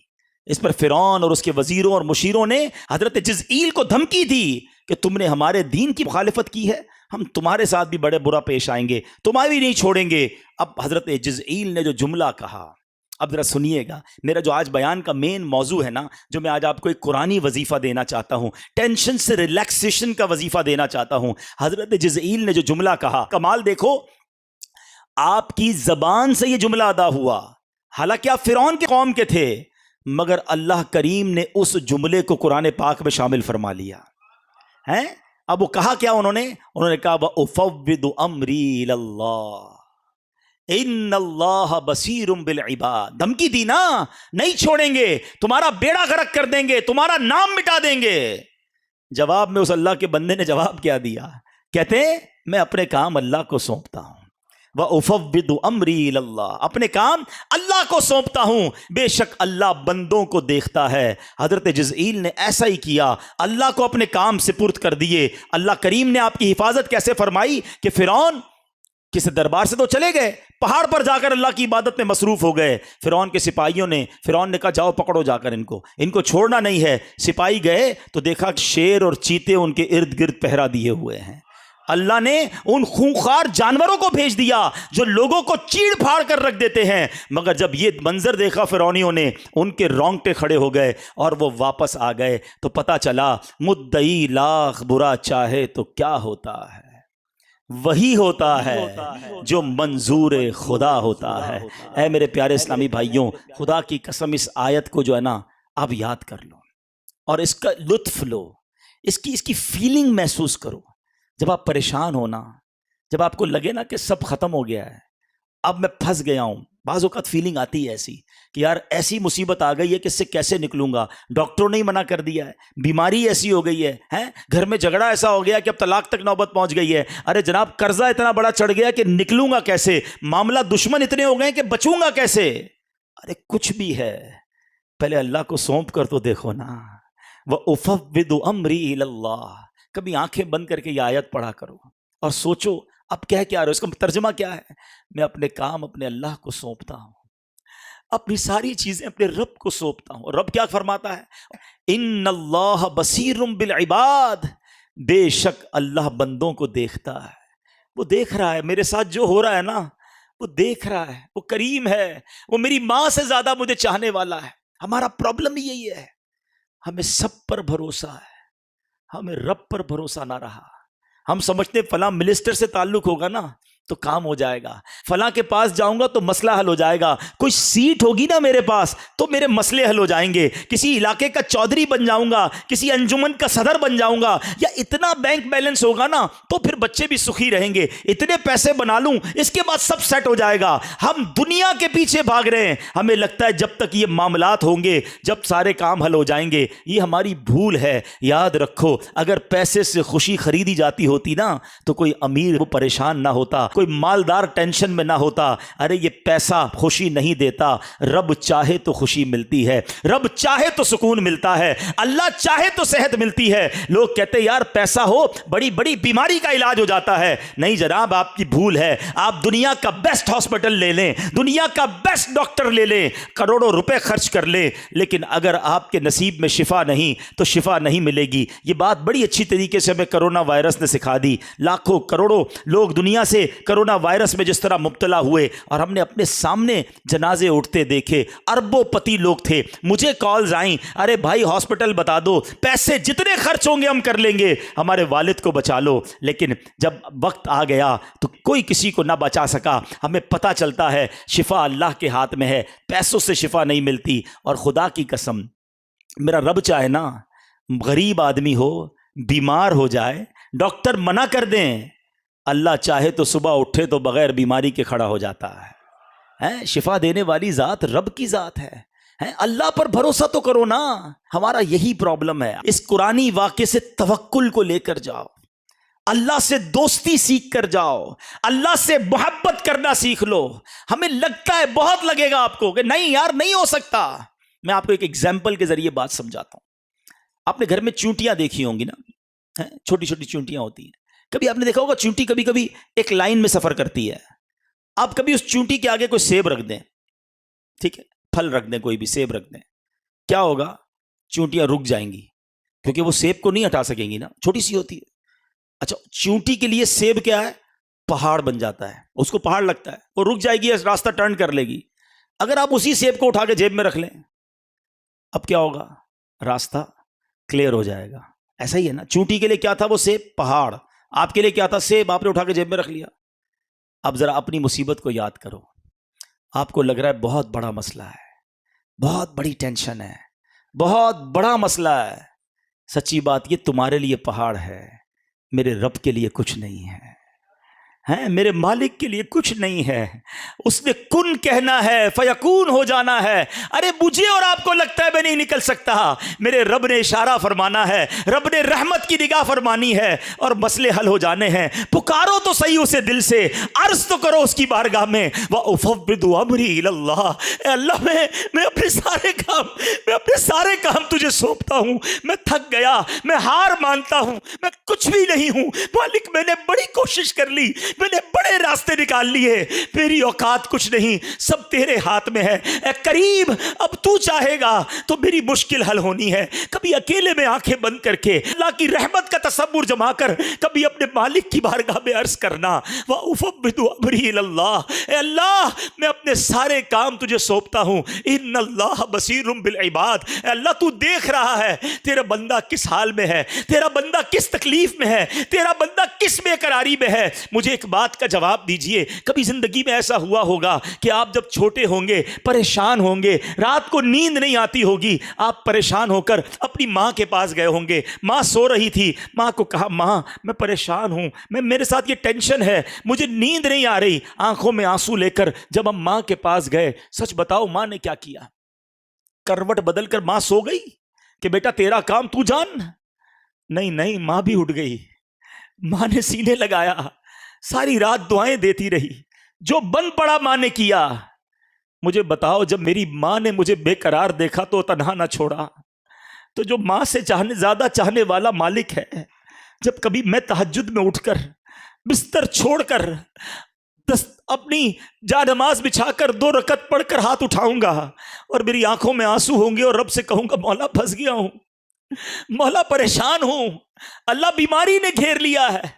اس پر فرعون اور اس کے وزیروں اور مشیروں نے حضرت جزئیل کو دھمکی دی کہ تم نے ہمارے دین کی مخالفت کی ہے، ہم تمہارے ساتھ بھی بڑے برا پیش آئیں گے، تمہیں بھی نہیں چھوڑیں گے. اب حضرت جزئیل نے جو جملہ کہا، اب ذرا سنیے گا، میرا جو آج بیان کا مین موضوع ہے نا، جو میں آج آپ کو ایک قرآنی وظیفہ دینا چاہتا ہوں، ٹینشن سے ریلیکسیشن کا وظیفہ دینا چاہتا ہوں. حضرت جزئیل نے جو جملہ کہا، کمال دیکھو، آپ کی زبان سے یہ جملہ ادا ہوا، حالانکہ آپ فرعون کے قوم کے تھے، مگر اللہ کریم نے اس جملے کو قرآن پاک میں شامل فرما لیا ہے. اب وہ کہا کیا انہوں نے کہا وَأُفَوِّضُ أَمْرِي إِلَى اللَّهِ إِنَّ اللَّهَ بَصِيرٌ بِالْعِبَادِ. دھمکی دی نا، نہیں چھوڑیں گے، تمہارا بیڑا غرق کر دیں گے، تمہارا نام مٹا دیں گے. جواب میں اس اللہ کے بندے نے جواب کیا دیا؟ کہتے ہیں میں اپنے کام اللہ کو سونپتا ہوں، وَأُفَوِّضُ أَمْرِي إِلَى اللَّهِ، اپنے کام اللہ کو سونپتا ہوں، بے شک اللہ بندوں کو دیکھتا ہے. حضرت جزئیل نے ایسا ہی کیا، اللہ کو اپنے کام سپرد کر دیے. اللہ کریم نے آپ کی حفاظت کیسے فرمائی کہ فرعون کسی دربار سے تو چلے گئے، پہاڑ پر جا کر اللہ کی عبادت میں مصروف ہو گئے. فرعون کے سپاہیوں نے، فرعون نے کہا جاؤ پکڑو جا کر ان کو چھوڑنا نہیں ہے. سپاہی گئے تو دیکھا شیر اور چیتے ان کے ارد گرد پہرا دیے ہوئے ہیں. اللہ نے ان خونخوار جانوروں کو بھیج دیا جو لوگوں کو چیڑ پھاڑ کر رکھ دیتے ہیں. مگر جب یہ منظر دیکھا فرعونیوں نے، ان کے رونگٹے کھڑے ہو گئے اور وہ واپس آ گئے. تو پتا چلا مدعی لاکھ برا چاہے تو کیا ہوتا ہے، وہی ہوتا ہے جو منظور خدا ہوتا ہے. اے میرے پیارے اسلامی بھائیوں، خدا کی قسم اس آیت کو جو ہے نا آپ یاد کر لو اور اس کا لطف لو، اس کی فیلنگ محسوس کرو. جب آپ پریشان ہونا، جب آپ کو لگے نا کہ سب ختم ہو گیا ہے، اب میں پھنس گیا ہوں، بعض اوقات فیلنگ آتی ہے ایسی کہ یار ایسی مصیبت آ گئی ہے کہ اس سے کیسے نکلوں گا، ڈاکٹروں نے منع کر دیا ہے، بیماری ایسی ہو گئی ہے، گھر میں جھگڑا ایسا ہو گیا کہ اب طلاق تک نوبت پہنچ گئی ہے، ارے جناب قرضہ اتنا بڑا چڑھ گیا کہ نکلوں گا کیسے، معاملہ دشمن اتنے ہو گئے کہ بچوں گا کیسے. ارے کچھ بھی ہے پہلے اللہ کو سونپ کر تو دیکھو نا. وَأُفَوِّضُ أَمْرِي إِلَى اللَّهِ. کبھی آنکھیں بند کر کے یہ آیت پڑھا کرو اور سوچو اب کہہ کیا رہے ہو، اس کا ترجمہ کیا ہے؟ میں اپنے کام اپنے اللہ کو سونپتا ہوں. اپنی ساری چیزیں اپنے رب کو سونپتا ہوں. رب کیا فرماتا ہے؟ ان اللہ بصیر بالعباد، بے شک اللہ بندوں کو دیکھتا ہے. وہ دیکھ رہا ہے میرے ساتھ جو ہو رہا ہے نا، وہ دیکھ رہا ہے، وہ کریم ہے، وہ میری ماں سے زیادہ مجھے چاہنے والا ہے. ہمارا پرابلم ہی یہی ہے، ہمیں سب پر بھروسہ ہے، ہمیں رب پر بھروسہ نہ رہا. ہم سمجھتے فلاں منسٹر سے تعلق ہوگا نا تو کام ہو جائے گا، فلاں کے پاس جاؤں گا تو مسئلہ حل ہو جائے گا، کوئی سیٹ ہوگی نا میرے پاس تو میرے مسئلے حل ہو جائیں گے، کسی علاقے کا چودھری بن جاؤں گا، کسی انجمن کا صدر بن جاؤں گا، یا اتنا بینک بیلنس ہوگا نا تو پھر بچے بھی سخی رہیں گے، اتنے پیسے بنا لوں اس کے بعد سب سیٹ ہو جائے گا. ہم دنیا کے پیچھے بھاگ رہے ہیں، ہمیں لگتا ہے جب تک یہ معاملات ہوں گے، جب سارے کام حل ہو جائیں گے. یہ ہماری بھول ہے. یاد رکھو، اگر پیسے سے خوشی خریدی جاتی ہوتی نا تو کوئی امیر وہ پریشان نہ ہوتا، کوئی مالدار ٹینشن میں نہ ہوتا. ارے یہ پیسہ خوشی نہیں دیتا، رب چاہے تو خوشی ملتی ہے، رب چاہے تو سکون ملتا ہے، اللہ چاہے تو صحت ملتی ہے. لوگ کہتے یار پیسہ ہو بڑی بڑی بیماری کا علاج ہو جاتا ہے. نہیں جناب، آپ کی بھول ہے. آپ دنیا کا بیسٹ ہاسپٹل لے لیں، دنیا کا بیسٹ ڈاکٹر لے لیں، کروڑوں روپے خرچ کر لیں، لیکن اگر آپ کے نصیب میں شفا نہیں تو شفا نہیں ملے گی. یہ بات بڑی اچھی طریقے سے ہمیں کرونا وائرس نے سکھا دی. لاکھوں کروڑوں لوگ دنیا سے کرونا وائرس میں جس طرح مبتلا ہوئے، اور ہم نے اپنے سامنے جنازے اٹھتے دیکھے. اربوں پتی لوگ تھے، مجھے کالز آئیں، ارے بھائی ہاسپٹل بتا دو، پیسے جتنے خرچ ہوں گے ہم کر لیں گے، ہمارے والد کو بچا لو. لیکن جب وقت آ گیا تو کوئی کسی کو نہ بچا سکا. ہمیں پتہ چلتا ہے شفا اللہ کے ہاتھ میں ہے، پیسوں سے شفا نہیں ملتی. اور خدا کی قسم، میرا رب چاہے نا غریب آدمی ہو، بیمار ہو جائے، ڈاکٹر منع کر دیں، اللہ چاہے تو صبح اٹھے تو بغیر بیماری کے کھڑا ہو جاتا ہے. شفا دینے والی ذات رب کی ذات ہے. اللہ پر بھروسہ تو کرو نا. ہمارا یہی پرابلم ہے. اس قرآنی واقعے سے توکل کو لے کر جاؤ، اللہ سے دوستی سیکھ کر جاؤ، اللہ سے محبت کرنا سیکھ لو. ہمیں لگتا ہے بہت لگے گا آپ کو کہ نہیں یار نہیں ہو سکتا. میں آپ کو ایک ایگزامپل کے ذریعے بات سمجھاتا ہوں. آپ نے گھر میں چونٹیاں دیکھی ہوں گی نا، چھوٹی چھوٹی چونٹیاں ہوتی ہیں. کبھی آپ نے دیکھا ہوگا چونٹی کبھی کبھی ایک لائن میں سفر کرتی ہے. آپ کبھی اس چونٹی کے آگے کوئی سیب رکھ دیں، ٹھیک ہے، پھل رکھ دیں، کوئی بھی سیب رکھ دیں، کیا ہوگا؟ چونٹیاں رک جائیں گی کیونکہ وہ سیب کو نہیں ہٹا سکیں گی نا، چھوٹی سی ہوتی ہے. اچھا، چونٹی کے لیے سیب کیا ہے؟ پہاڑ بن جاتا ہے. اس کو پہاڑ لگتا ہے، وہ رک جائے گی، راستہ ٹرن کر لے گی. اگر آپ اسی سیب کو اٹھا کے جیب میں رکھ لیں، اب کیا ہوگا؟ راستہ کلیئر ہو جائے گا. ایسا ہی ہے نا، چونٹی کے لیے کیا تھا؟ وہ سیب، پہاڑ. آپ کے لیے کیا تھا؟ سیب. آپ نے اٹھا کے جیب میں رکھ لیا. اب ذرا اپنی مصیبت کو یاد کرو. آپ کو لگ رہا ہے بہت بڑا مسئلہ ہے، بہت بڑی ٹینشن ہے، بہت بڑا مسئلہ ہے. سچی بات، یہ تمہارے لیے پہاڑ ہے، میرے رب کے لیے کچھ نہیں ہے. میرے مالک کے لیے کچھ نہیں ہے. اس نے کن کہنا ہے، فیکون ہو جانا ہے. ارے مجھے اور آپ کو لگتا ہے میں نہیں نکل سکتا، میرے رب نے اشارہ فرمانا ہے، رب نے رحمت کی نگاہ فرمانی ہے اور مسئلے حل ہو جانے ہیں. پکارو تو صحیح اسے دل سے، عرض تو کرو اس کی بارگاہ میں. وَأُفَوِّضُ أَمْرِي إِلَى اللَّهِ، اے اللہ میں اپنے سارے کام تجھے سونپتا ہوں. میں تھک گیا، میں ہار مانتا ہوں، میں کچھ بھی نہیں ہوں. مالک میں نے بڑی کوشش کر لی، میں نے بڑے راستے نکال لیے، میری اوقات کچھ نہیں، سب تیرے ہاتھ میں ہے. اے کریم، اب تو چاہے گا تو میری مشکل حل ہونی ہے. کبھی اکیلے میں آنکھیں بند کر کے اللہ کی رحمت کا تصور جما کر کبھی اپنے مالک کی بارگاہ میں عرض کرنا، وَأُفَوِّضُ أَمْرِي إِلَى اللَّهِ، اے اللہ میں اپنے سارے کام تجھے سونپتا ہوں. ان اللہ بصیر بالعباد، اے اللہ تو دیکھ رہا ہے تیرا بندہ کس حال میں ہے، تیرا بندہ کس تکلیف میں ہے، تیرا بندہ کس بے قراری میں ہے. مجھے ایک بات کا جواب دیجئے، کبھی زندگی میں ایسا ہوا ہوگا کہ آپ جب چھوٹے ہوں گے، پریشان ہوں گے، رات کو نیند نہیں آتی ہوگی، آپ پریشان ہو کر اپنی ماں کے پاس گئے ہوں گے، ماں سو رہی تھی، ماں کو کہا ماں میں پریشان ہوں، میرے ساتھ یہ ٹینشن ہے، مجھے نیند نہیں آ رہی. آنکھوں میں آنسو لے کر جب ہم ماں کے پاس گئے، سچ بتاؤ ماں نے کیا کیا؟ کروٹ بدل کر ماں سو گئی کہ بیٹا تیرا کام تو جان؟ نہیں، ماں بھی اٹھ گئی. ماں نے سینے لگایا، ساری رات دعائیں دیتی رہی، جو بن پڑا ماں نے کیا. مجھے بتاؤ، جب میری ماں نے مجھے بے قرار دیکھا تو تنہا نہ چھوڑا. تو جو ماں سے زیادہ چاہنے والا مالک ہے، جب کبھی میں تہجد میں اٹھ کر بستر چھوڑ کر اپنی جا نماز بچھا کر 2 رکعت پڑھ کر ہاتھ اٹھاؤں گا اور میری آنکھوں میں آنسو ہوں گے اور رب سے کہوں گا مولا پھنس گیا ہوں، مولا پریشان ہوں، اللہ بیماری نے گھیر لیا ہے،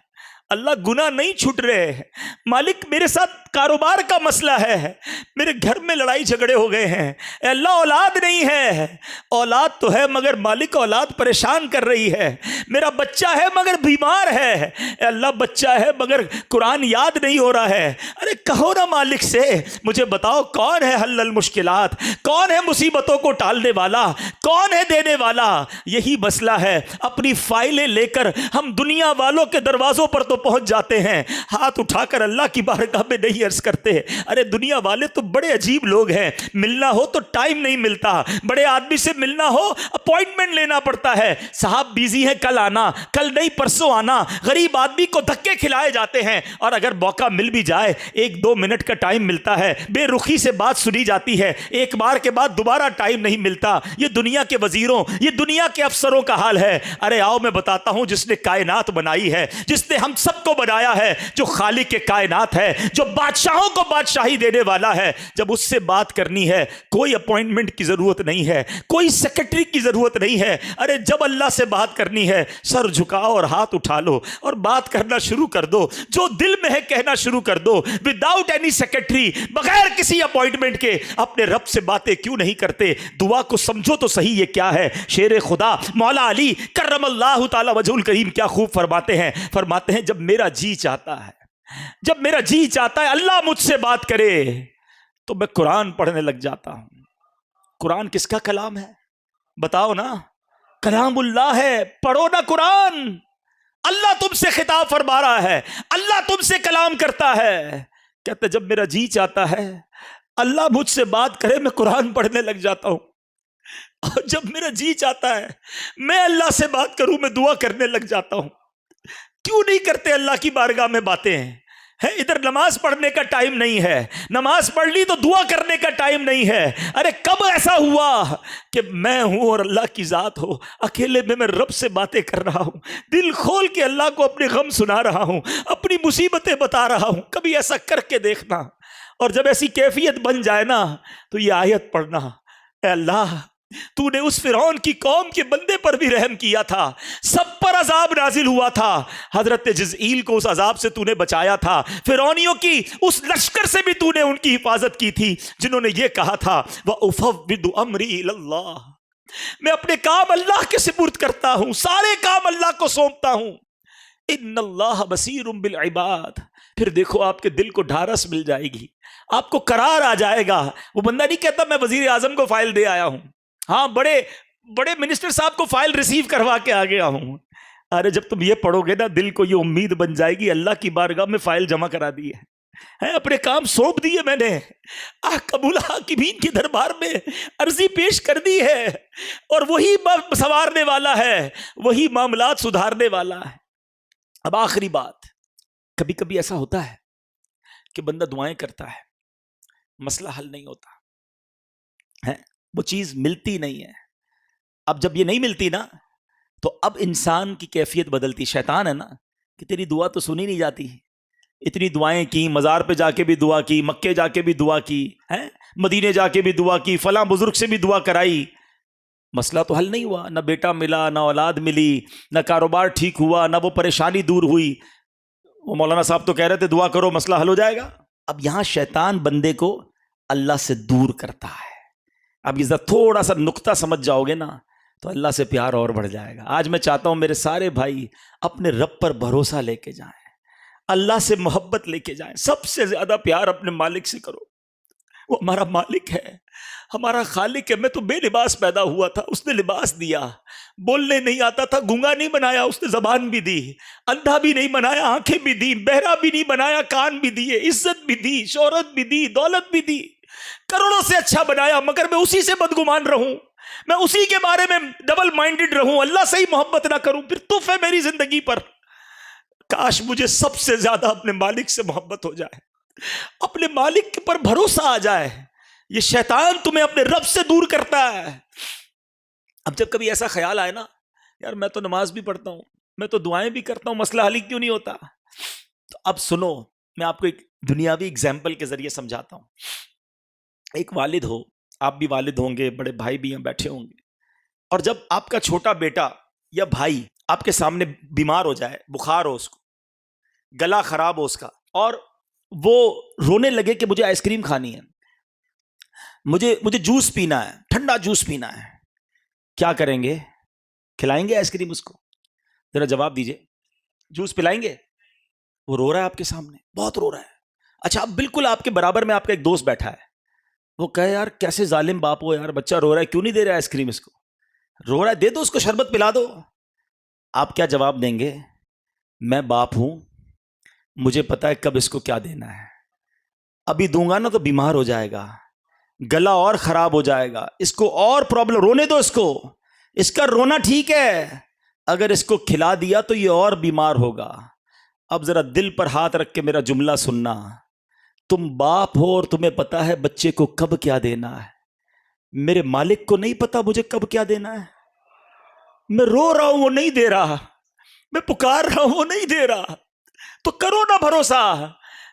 اللہ گناہ نہیں چھٹ رہے، مالک میرے ساتھ کاروبار کا مسئلہ ہے، میرے گھر میں لڑائی جھگڑے ہو گئے ہیں، اے اللہ اولاد نہیں ہے، اولاد تو ہے مگر مالک اولاد پریشان کر رہی ہے، میرا بچہ ہے مگر بیمار ہے، اے اللہ بچہ ہے مگر قرآن یاد نہیں ہو رہا ہے، ارے کہو نا مالک سے، مجھے بتاؤ کون ہے حل المشکلات، کون ہے مصیبتوں کو ٹالنے والا، کون ہے دینے والا؟ یہی مسئلہ ہے، اپنی فائلیں لے کر ہم دنیا والوں کے دروازوں پر تو پہنچ جاتے ہیں، ہاتھ اٹھا کر اللہ کی بارگاہ میں نہیں عرض کرتے۔ ارے دنیا والے تو بڑے عجیب لوگ ہیں، ملنا ہو تو ٹائم نہیں ملتا، بڑے آدمی سے ملنا ہو اپوائنٹمنٹ لینا پڑتا ہے، صاحب بیزی ہیں کل آنا، کل نہیں پرسوں آنا، غریب آدمی کو دھکے کھلائے جاتے ہیں، اور اگر موقع مل بھی جائے 1-2 منٹ کا ٹائم ملتا ہے، بے رخی سے بات سنی جاتی ہے، ایک بار کے بعد دوبارہ ٹائم نہیں ملتا۔ یہ دنیا کے وزیروں، یہ دنیا کے افسروں کا حال ہے۔ ارے آؤ میں بتاتا ہوں جس نے کائنات بنائی ہے، جس نے ہم سب کو بنایا ہے، جو خالق کے کائنات ہے، جو بادشاہوں کو بادشاہی دینے والا ہے، جب اس سے بات کرنی ہے کوئی اپوائنٹمنٹ کی ضرورت نہیں ہے، کوئی سیکرٹری کی ضرورت نہیں ہے۔ ارے جب اللہ سے بات کرنی ہے سر جھکاؤ اور ہاتھ اٹھا لو اور بات کرنا شروع کر دو، جو دل میں ہے کہنا شروع کر دو، وداؤٹ اینی سیکرٹری، بغیر کسی اپوائنٹمنٹ کے۔ اپنے رب سے باتیں کیوں نہیں کرتے؟ دعا کو سمجھو تو صحیح یہ کیا ہے۔ شیر خدا مولا علی کرم اللہ تعالی وجہ الکریم کیا خوب فرماتے ہیں جب میرا جی چاہتا ہے، جب میرا جی چاہتا ہے اللہ مجھ سے بات کرے تو میں قرآن پڑھنے لگ جاتا ہوں۔ قرآن کس کا کلام ہے بتاؤ نا؟ کلام اللہ ہے، پڑھو نا قرآن۔ اللہ تم سے خطاب فرما رہا ہے، اللہ تم سے کلام کرتا ہے۔ کہتے جب میرا جی چاہتا ہے اللہ مجھ سے بات کرے میں قرآن پڑھنے لگ جاتا ہوں، اور جب میرا جی چاہتا ہے میں اللہ سے بات کروں میں دعا کرنے لگ جاتا ہوں۔ کیوں نہیں کرتے اللہ کی بارگاہ میں باتیں ہیں؟ ادھر نماز پڑھنے کا ٹائم نہیں ہے، نماز پڑھ لی تو دعا کرنے کا ٹائم نہیں ہے۔ ارے کب ایسا ہوا کہ میں ہوں اور اللہ کی ذات ہو، اکیلے میں رب سے باتیں کر رہا ہوں، دل کھول کے اللہ کو اپنے غم سنا رہا ہوں، اپنی مصیبتیں بتا رہا ہوں۔ کبھی ایسا کر کے دیکھنا، اور جب ایسی کیفیت بن جائے نا تو یہ آیت پڑھنا، اے اللہ تو نے اس فرعون کی قوم کے بندے پر بھی رحم کیا تھا، سب پر عذاب نازل ہوا تھا، حضرت جزئیل کو اس عذاب سے تو نے بچایا تھا، فرعونیوں کی اس لشکر سے بھی تو نے ان کی حفاظت کی تھی جنہوں نے یہ کہا تھا وَأُفَوِّضُ أَمْرِي إِلَى اللَّهِ، میں اپنے کام اللہ کے سپرد کرتا ہوں، سارے کام اللہ کو سونپتا ہوں۔ ان اللہ بصیر بالعباد، پھر دیکھو آپ کے دل کو ڈھارس مل جائے گی، آپ کو قرار آ جائے گا۔ وہ بندہ نہیں کہتا میں وزیر اعظم کو فائل دے آیا ہوں، ہاں بڑے منسٹر صاحب کو فائل ریسیو کروا کے آ گیا ہوں۔ ارے جب تم یہ پڑھو گے نا دل کو یہ امید بن جائے گی اللہ کی بارگاہ میں فائل جمع کرا دی ہے، اپنے کام سونپ دیے میں نے، قبول حاکمین کے دربار میں عرضی پیش کر دی ہے، اور وہی سنوارنے والا ہے، وہی معاملات سدھارنے والا ہے۔ اب آخری بات، کبھی کبھی ایسا ہوتا ہے کہ بندہ دعائیں کرتا ہے، مسئلہ حل نہیں ہوتا ہے، وہ چیز ملتی نہیں ہے۔ اب جب یہ نہیں ملتی نا تو اب انسان کی کیفیت بدلتی، شیطان ہے نا کہ تیری دعا تو سنی نہیں جاتی، اتنی دعائیں کی، مزار پہ جا کے بھی دعا کی، مکے جا کے بھی دعا کی، مدینے جا کے بھی دعا کی، فلاں بزرگ سے بھی دعا کرائی، مسئلہ تو حل نہیں ہوا، نہ بیٹا ملا، نہ اولاد ملی، نہ کاروبار ٹھیک ہوا، نہ وہ پریشانی دور ہوئی۔ وہ مولانا صاحب تو کہہ رہے تھے دعا کرو مسئلہ حل ہو جائے گا۔ اب یہاں شیطان بندے کو اللہ سے دور کرتا ہے۔ اب یہ تھوڑا سا نقطہ سمجھ جاؤ گے نا تو اللہ سے پیار اور بڑھ جائے گا۔ آج میں چاہتا ہوں میرے سارے بھائی اپنے رب پر بھروسہ لے کے جائیں، اللہ سے محبت لے کے جائیں، سب سے زیادہ پیار اپنے مالک سے کرو، وہ ہمارا مالک ہے، ہمارا خالق ہے۔ میں تو بے لباس پیدا ہوا تھا، اس نے لباس دیا، بولنے نہیں آتا تھا، گونگا نہیں بنایا، اس نے زبان بھی دی، اندھا بھی نہیں بنایا، آنکھیں بھی دی، بہرا بھی نہیں بنایا، کان بھی دیے، عزت بھی دی، شہرت بھی دی، دولت بھی دی، کروڑوں سے اچھا بنایا، مگر میں اسی سے بدگمان رہوں، میں اسی کے بارے میں ڈبل مائنڈڈ رہوں، اللہ سے ہی محبت نہ کروں، پھر تف ہے میری زندگی پر۔ کاش مجھے سب سے زیادہ اپنے مالک سے محبت ہو جائے، اپنے مالک پر بھروسہ آ جائے۔ یہ شیطان تمہیں اپنے رب سے دور کرتا ہے۔ اب جب کبھی ایسا خیال آئے نا یار میں تو نماز بھی پڑھتا ہوں، میں تو دعائیں بھی کرتا ہوں، مسئلہ حل کیوں نہیں ہوتا، تو اب سنو میں آپ کو ایک دنیاوی اگزامپل کے ذریعے سمجھاتا ہوں. ایک والد ہو, آپ بھی والد ہوں گے, بڑے بھائی بھی یہاں بیٹھے ہوں گے, اور جب آپ کا چھوٹا بیٹا یا بھائی آپ کے سامنے بیمار ہو جائے, بخار ہو اس کو, گلا خراب ہو اس کا, اور وہ رونے لگے کہ مجھے آئس کریم کھانی ہے, مجھے جوس پینا ہے, ٹھنڈا جوس پینا ہے, کیا کریں گے؟ کھلائیں گے آئس کریم اس کو؟ ذرا جواب دیجئے. جوس پلائیں گے؟ وہ رو رہا ہے آپ کے سامنے, بہت رو رہا ہے. اچھا, اب بالکل آپ کے برابر میں آپ کا ایک دوست بیٹھا ہے, وہ کہے یار کیسے ظالم باپ ہو یار, بچہ رو رہا ہے کیوں نہیں دے رہا آئس کریم اس کو, رو رہا ہے دے دو اس کو, شربت پلا دو. آپ کیا جواب دیں گے؟ میں باپ ہوں, مجھے پتا ہے کب اس کو کیا دینا ہے, ابھی دوں گا نا تو بیمار ہو جائے گا, گلا اور خراب ہو جائے گا, اس کو اور پرابلم, رونے دو اس کو, اس کا رونا ٹھیک ہے, اگر اس کو کھلا دیا تو یہ اور بیمار ہوگا. اب ذرا دل پر ہاتھ رکھ کے میرا جملہ سننا, تم باپ ہو اور تمہیں پتا ہے بچے کو کب کیا دینا ہے, میرے مالک کو نہیں پتا مجھے کب کیا دینا ہے. میں رو رہا ہوں وہ نہیں دے رہا, میں پکار رہا ہوں وہ نہیں دے رہا, تو کرو نا بھروسہ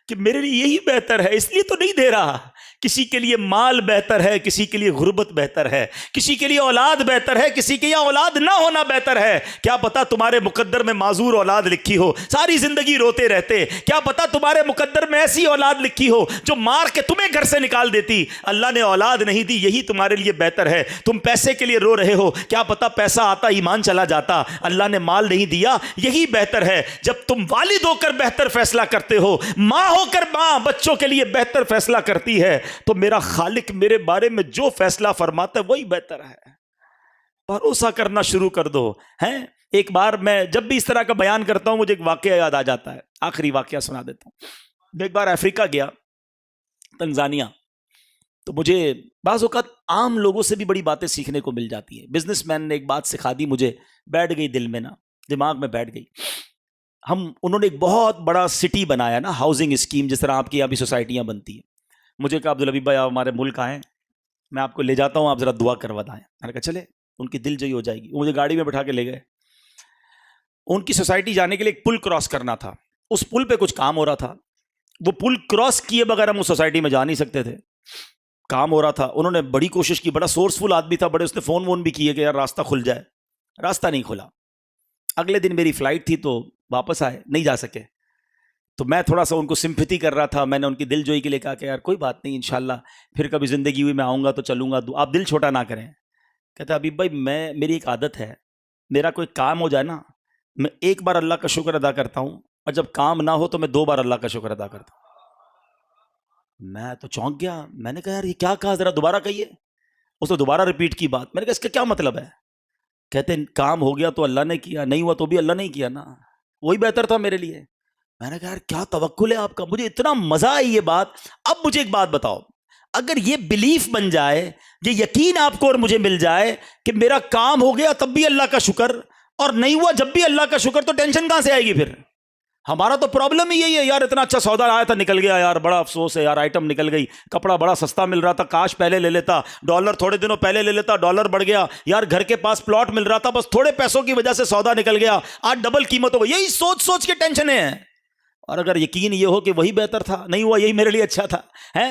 کہ میرے لیے یہی بہتر ہے, اس لیے تو نہیں دے رہا. کسی کے لیے مال بہتر ہے, کسی کے لیے غربت بہتر ہے, کسی کے لیے اولاد بہتر ہے, کسی کے لیے اولاد نہ ہونا بہتر ہے. کیا پتا تمہارے مقدر میں معذور اولاد لکھی ہو, ساری زندگی روتے رہتے. کیا پتا تمہارے مقدر میں ایسی اولاد لکھی ہو جو مار کے تمہیں گھر سے نکال دیتی. اللہ نے اولاد نہیں دی, یہی تمہارے لیے بہتر ہے. تم پیسے کے لیے رو رہے ہو, کیا پتا پیسہ آتا ایمان چلا جاتا. اللہ نے مال نہیں دیا, یہی بہتر ہے. جب تم والد ہو کر بہتر فیصلہ کرتے ہو, ماں ہو کر ماں بچوں کے لیے بہتر فیصلہ کرتی ہے, تو میرا خالق میرے بارے میں جو فیصلہ فرماتا ہے وہی بہتر ہے. بھروسہ کرنا شروع کر دو. ہیں, ایک بار میں جب بھی اس طرح کا بیان کرتا ہوں مجھے ایک واقعہ یاد آ جاتا ہے, آخری واقعہ سنا دیتا ہوں. میں ایک بار افریقہ گیا, تنزانیہ, تو مجھے بعض اوقات عام لوگوں سے بھی بڑی باتیں سیکھنے کو مل جاتی ہیں. بزنس مین نے ایک بات سکھا دی, مجھے بیٹھ گئی دل میں, نا دماغ میں بیٹھ گئی. انہوں نے ایک بہت بڑا سٹی بنایا نا, ہاؤسنگ اسکیم, جس طرح آپ کی یہاں بھی سوسائٹیاں بنتی ہیں. مجھے کہا عبدالحبیب بھائی آپ ہمارے ملک آئیں, میں آپ کو لے جاتا ہوں, آپ ذرا دعا کروا دائیں. میں نے کہا چلے, ان کی دل جوئی ہو جائے گی. وہ مجھے گاڑی میں بٹھا کے لے گئے. ان کی سوسائٹی جانے کے لیے ایک پل کراس کرنا تھا, اس پل پہ کچھ کام ہو رہا تھا. وہ پل کراس کیے بغیر ہم اس سوسائٹی میں جا نہیں سکتے تھے, کام ہو رہا تھا. انہوں نے بڑی کوشش کی, بڑا سورسفل آدمی تھا, بڑے اس نے فون وون بھی کیے کہ یار راستہ کھل جائے, راستہ نہیں کھلا. اگلے دن میری فلائٹ تھی تو واپس آئے, نہیں جا سکے. تو میں تھوڑا سا ان کو سمپتھی کر رہا تھا. میں نے ان کی دل جوئی کے لیے کہا کہ یار کوئی بات نہیں, انشاءاللہ پھر کبھی زندگی ہوئی میں آؤں گا تو چلوں گا, آپ دل چھوٹا نہ کریں. کہتا حبیب بھائی میری ایک عادت ہے, میرا کوئی کام ہو جائے نا, میں ایک بار اللہ کا شکر ادا کرتا ہوں, اور جب کام نہ ہو تو میں 2 بار اللہ کا شکر ادا کرتا ہوں. میں تو چونک گیا. میں نے کہا یار یہ کیا کہا, ذرا دوبارہ کہیے. اس نے دوبارہ ریپیٹ کی بات. میں نے کہا اس کا کیا مطلب ہے؟ کہتے ہیں کام ہو گیا تو اللہ نے کیا, نہیں ہوا تو بھی اللہ نہیں کیا نا, وہی بہتر تھا میرے لیے. میں نے کہا یار کیا توکل ہے آپ کا, مجھے اتنا مزہ آئی یہ بات. اب مجھے ایک بات بتاؤ, اگر یہ بلیف بن جائے, یہ یقین آپ کو اور مجھے مل جائے کہ میرا کام ہو گیا تب بھی اللہ کا شکر, اور نہیں ہوا جب بھی اللہ کا شکر, تو ٹینشن کہاں سے آئے گی پھر؟ ہمارا تو پرابلم ہی یہی ہے یار, اتنا اچھا سودا آیا تھا نکل گیا یار, بڑا افسوس ہے یار, آئٹم نکل گئی, کپڑا بڑا سستا مل رہا تھا, کاش پہلے لے لیتا, ڈالر تھوڑے دنوں پہلے لے لیتا, ڈالر بڑھ گیا یار, گھر کے پاس پلاٹ مل رہا تھا, بس تھوڑے پیسوں کی وجہ سے سودا نکل گیا, آج ڈبل قیمت ہو گئی. یہی سوچ سوچ کے ٹینشنیں ہیں. اور اگر یقین یہ ہو کہ وہی بہتر تھا, نہیں ہوا یہی میرے لیے اچھا تھا,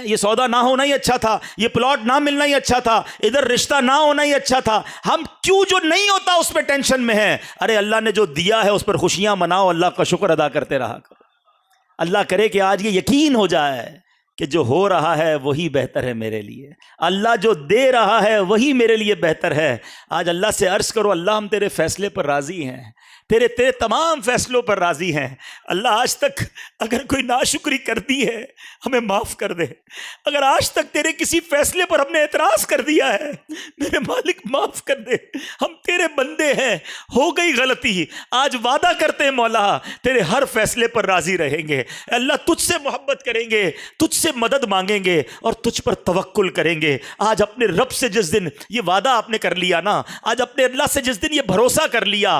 یہ سودا نہ ہونا ہی اچھا تھا, یہ پلاٹ نہ ملنا ہی اچھا تھا, ادھر رشتہ نہ ہونا ہی اچھا تھا, ہم کیوں جو نہیں ہوتا اس پہ ٹینشن میں ہیں؟ ارے اللہ نے جو دیا ہے اس پر خوشیاں مناؤ, اللہ کا شکر ادا کرتے رہا کرو. اللہ کرے کہ آج یہ یقین ہو جائے کہ جو ہو رہا ہے وہی بہتر ہے میرے لیے, اللہ جو دے رہا ہے وہی میرے لیے بہتر ہے. آج اللہ سے عرض کرو, اللہ ہم تیرے فیصلے پر راضی ہیں, تیرے تمام فیصلوں پر راضی ہیں. اللہ آج تک اگر کوئی ناشکری کرتی ہے ہمیں معاف کر دے, اگر آج تک تیرے کسی فیصلے پر ہم نے اعتراض کر دیا ہے میرے مالک معاف کر دے, ہم تیرے بندے ہیں, ہو گئی غلطی, آج وعدہ کرتے ہیں مولا تیرے ہر فیصلے پر راضی رہیں گے. اللہ تجھ سے محبت کریں گے, تجھ سے مدد مانگیں گے, اور تجھ پر توکل کریں گے. آج اپنے رب سے جس دن یہ وعدہ آپ نے کر لیا نا, آج اپنے اللہ سے جس دن یہ بھروسہ کر لیا,